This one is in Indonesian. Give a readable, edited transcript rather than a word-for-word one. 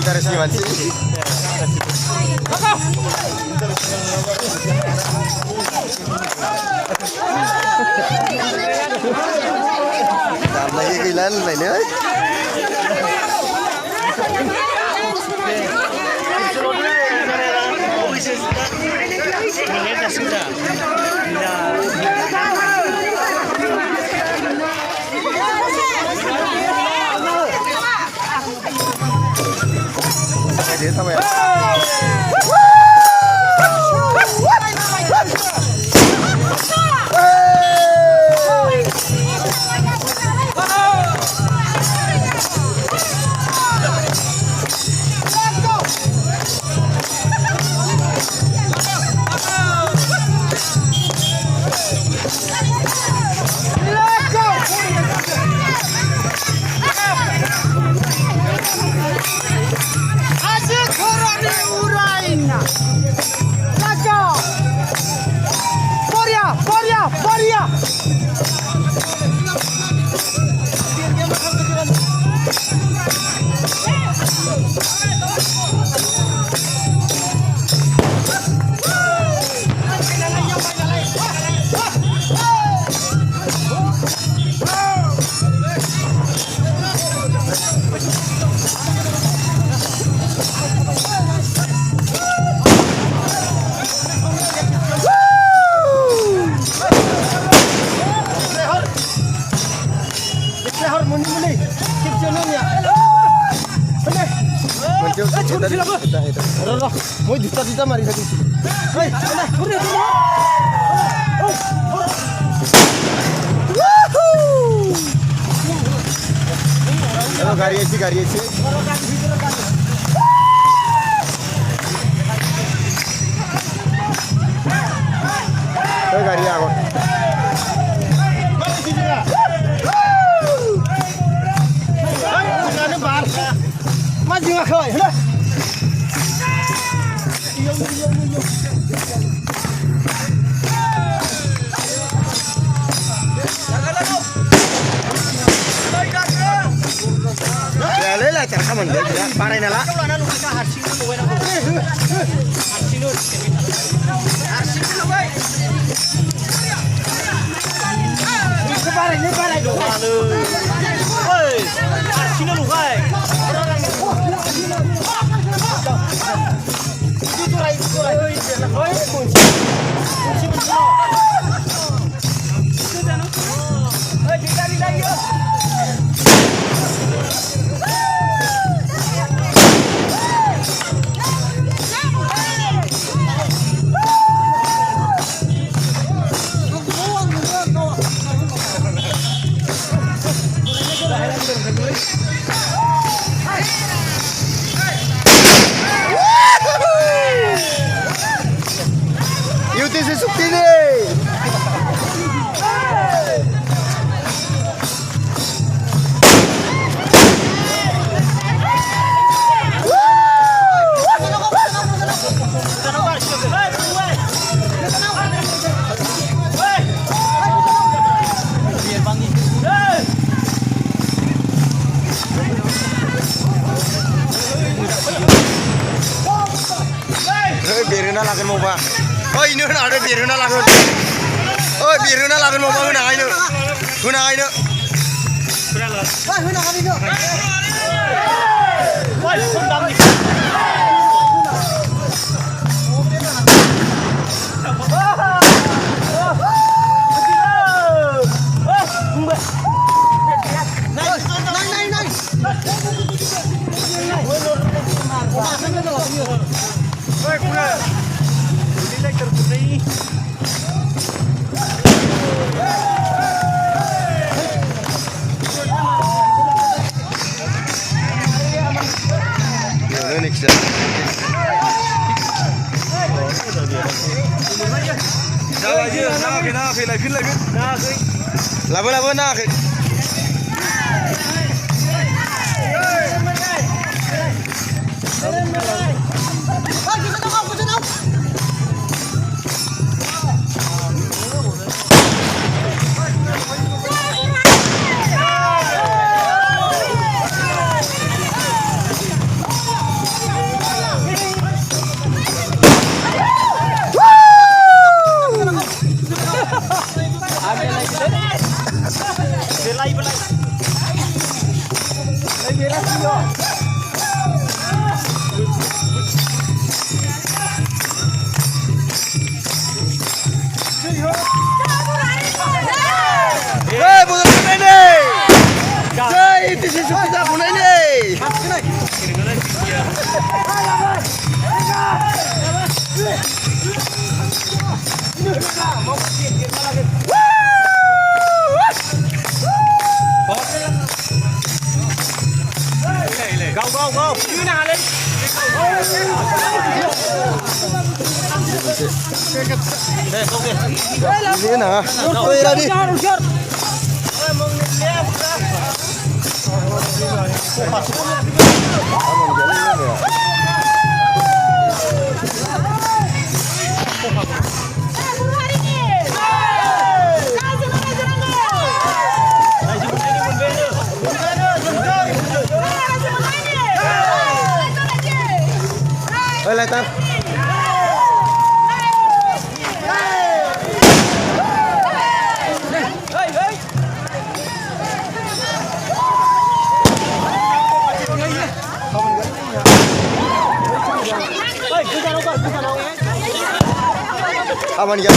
interest gimana sih? Lagi kailan mainnya? Dia sama ya. Mau juta mari satu. Hei, halo, gari isi. Hei, gari aku. Maju nggak kau? Ya lela cara kaman dia parai nala. Ini parai dong. Hei, sini lu kai. Yuti si Suktini. Biruna lagen mau pak. Oh ini ada biruna lagen. Oh biruna lagen mau pak guna aja. Guna aja. Wah guna kami itu. Wah sundam nih. Laba na. Go. Như nào lên. Đây, không kìa. Đi nào. Quay ra đi. Ơi lại Tam. Aman gel.